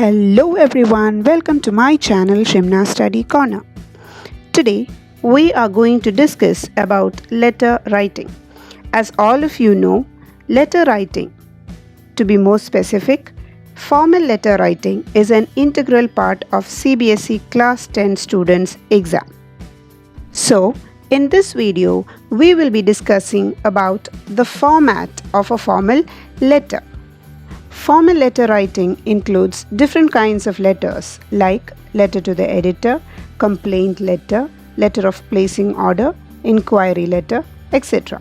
Hello everyone, welcome to my channel Shimna Study Corner. Today we are going to discuss about letter writing. As all of you know, letter writing, to be more specific, formal letter writing is an integral part of CBSE Class 10 students' exam. So, in this video, we will be discussing about the format of a formal letter. Formal letter writing includes different kinds of letters like letter to the editor, complaint letter, letter of placing order, inquiry letter, etc.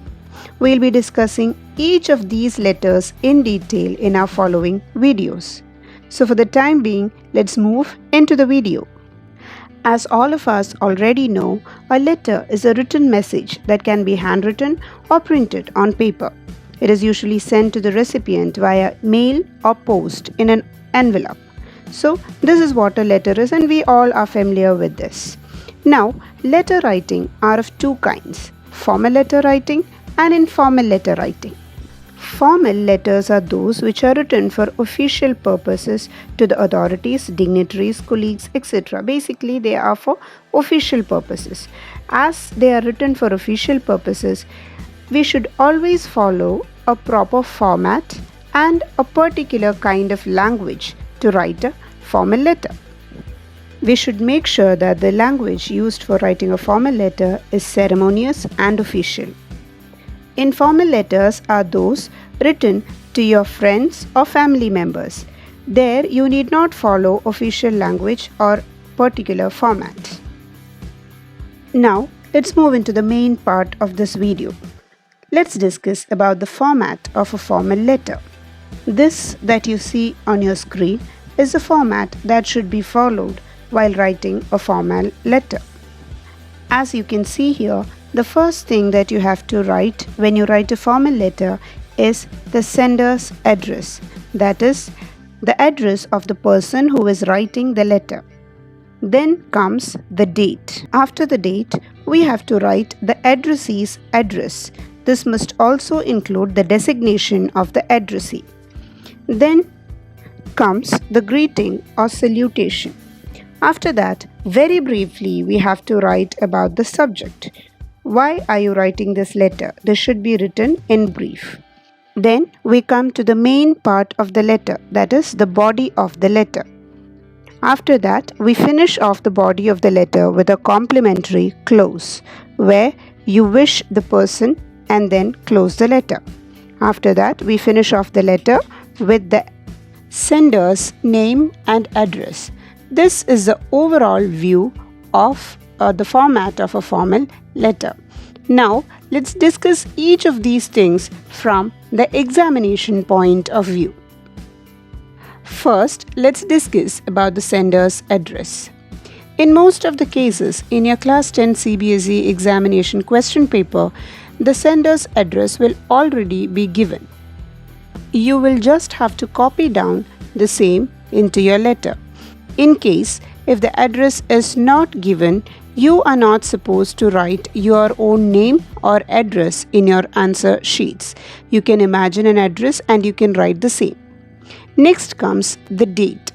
We will be discussing each of these letters in detail in our following videos. So for the time being, let's move into the video. As all of us already know, a letter is a written message that can be handwritten or printed on paper. It is usually sent to the recipient via mail or post in an envelope. So this is what a letter is, and we all are familiar with this. Now, letter writing are of two kinds: formal letter writing and informal letter writing. Formal letters are those which are written for official purposes to the authorities, dignitaries, colleagues, etc. Basically, they are for official purposes. As they are written for official purposes, we should always follow a proper format and a particular kind of language to write a formal letter. We should make sure that the language used for writing a formal letter is ceremonious and official. Informal letters are those written to your friends or family members. There, you need not follow official language or particular format. Now, let's move into the main part of this video. Let's discuss about the format of a formal letter. This that you see on your screen is the format that should be followed while writing a formal letter. As you can see here, the first thing that you have to write when you write a formal letter is the sender's address. That is, the address of the person who is writing the letter. Then comes the date. After the date, we have to write the addressee's address. This must also include the designation of the addressee. Then comes the greeting or salutation. After that, very briefly, we have to write about the subject. Why are you writing this letter? This should be written in brief. Then we come to the main part of the letter, that is the body of the letter. After that, we finish off the body of the letter with a complimentary close, where you wish the person and then close the letter. After that, we finish off the letter with the sender's name and address. This is the overall view of the format of a formal letter. Now, let's discuss each of these things from the examination point of view. First, let's discuss about the sender's address. In most of the cases, in your Class 10 CBSE examination question paper, the sender's address will already be given. You will just have to copy down the same into your letter. In case if the address is not given, you are not supposed to write your own name or address in your answer sheets. You can imagine an address and you can write the same. Next comes the date.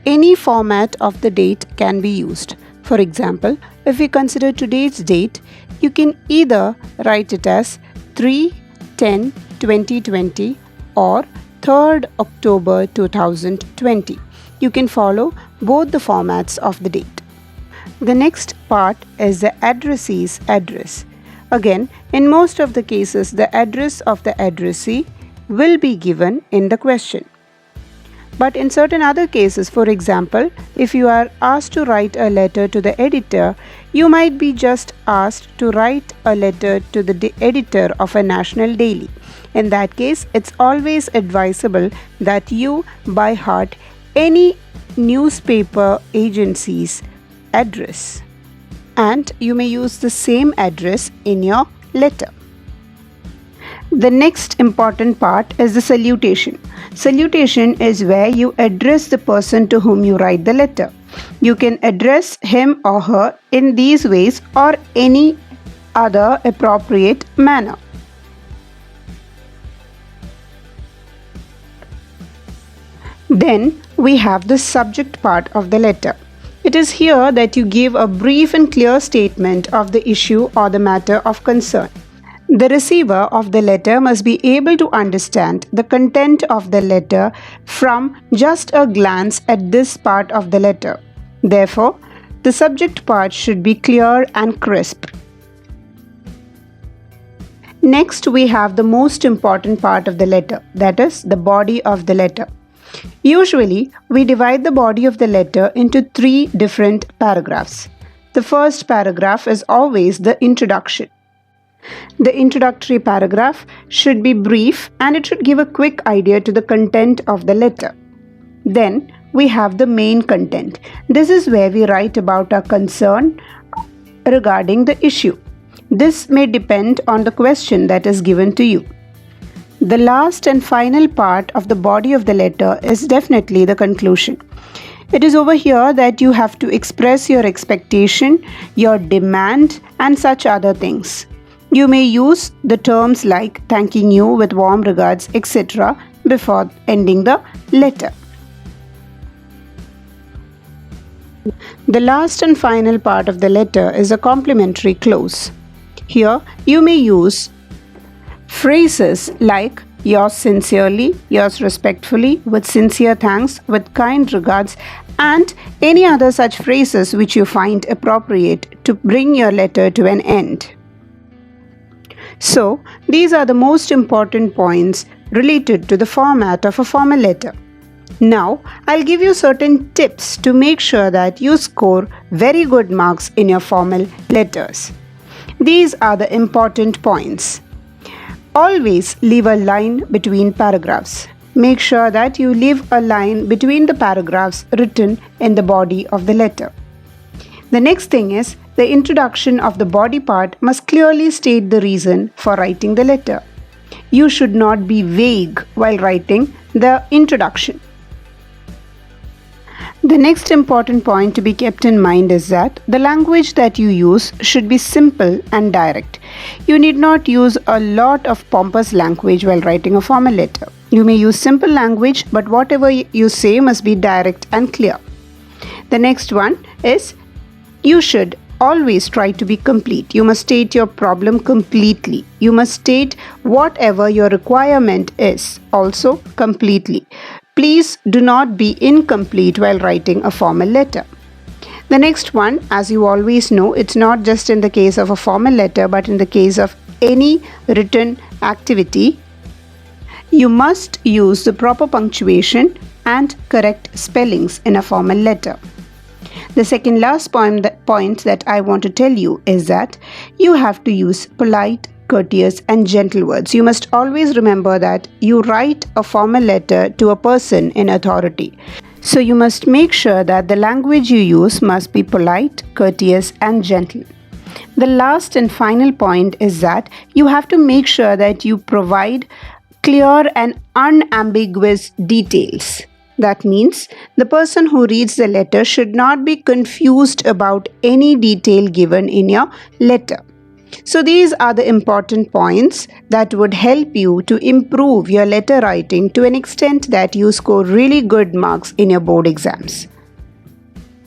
Any format of the date can be used. For example, if we consider today's date, you can either write it as 3/10/2020 or 3rd October 2020. You can follow both the formats of the date. The next part is the addressee's address. Again, in most of the cases, the address of the addressee will be given in the question. But in certain other cases, for example, if you are asked to write a letter to the editor, you might be just asked to write a letter to the editor of a national daily. In that case, it's always advisable that you by heart any newspaper agency's address, and you may use the same address in your letter. The next important part is the salutation. Salutation is where you address the person to whom you write the letter. You can address him or her in these ways or any other appropriate manner. Then we have the subject part of the letter. It is here that you give a brief and clear statement of the issue or the matter of concern. The receiver of the letter must be able to understand the content of the letter from just a glance at this part of the letter. Therefore, the subject part should be clear and crisp. Next, we have the most important part of the letter, that is, the body of the letter. Usually, we divide the body of the letter into 3 different paragraphs. The first paragraph is always the introduction. The introductory paragraph should be brief and it should give a quick idea to the content of the letter. Then we have the main content. This is where we write about our concern regarding the issue. This may depend on the question that is given to you. The last and final part of the body of the letter is definitely the conclusion. It is over here that you have to express your expectation, your demand, and such other things. You may use the terms like thanking you with warm regards, etc. before ending the letter. The last and final part of the letter is a complimentary close. Here, you may use phrases like yours sincerely, yours respectfully, with sincere thanks, with kind regards, and any other such phrases which you find appropriate to bring your letter to an end. So, these are the most important points related to the format of a formal letter. Now, I'll give you certain tips to make sure that you score very good marks in your formal letters. These are the important points. Always leave a line between paragraphs. Make sure that you leave a line between the paragraphs written in the body of the letter. The next thing is, the introduction of the body part must clearly state the reason for writing the letter. You should not be vague while writing the introduction. The next important point to be kept in mind is that the language that you use should be simple and direct. You need not use a lot of pompous language while writing a formal letter. You may use simple language, but whatever you say must be direct and clear. The next one is, you should always try to be complete. You must state your problem completely. You must state whatever your requirement is also completely. Please do not be incomplete while writing a formal letter. The next one, as you always know, it's not just in the case of a formal letter, but in the case of any written activity, you must use the proper punctuation and correct spellings in a formal letter. The second last point that I want to tell you is that you have to use polite, courteous, and gentle words. You must always remember that you write a formal letter to a person in authority. So you must make sure that the language you use must be polite, courteous, and gentle. The last and final point is that you have to make sure that you provide clear and unambiguous details. That means the person who reads the letter should not be confused about any detail given in your letter. So these are the important points that would help you to improve your letter writing to an extent that you score really good marks in your board exams.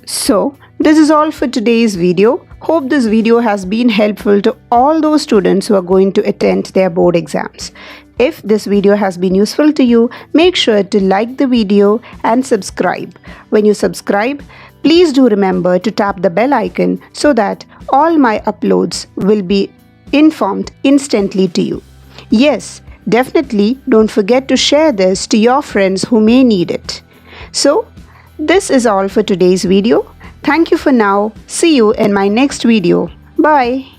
So this is all for today's video. Hope this video has been helpful to all those students who are going to attend their board exams. If this video has been useful to you, make sure to like the video and subscribe. When you subscribe, please do remember to tap the bell icon so that all my uploads will be informed instantly to you. Yes, definitely don't forget to share this to your friends who may need it. So, this is all for today's video. Thank you for now. See you in my next video. Bye.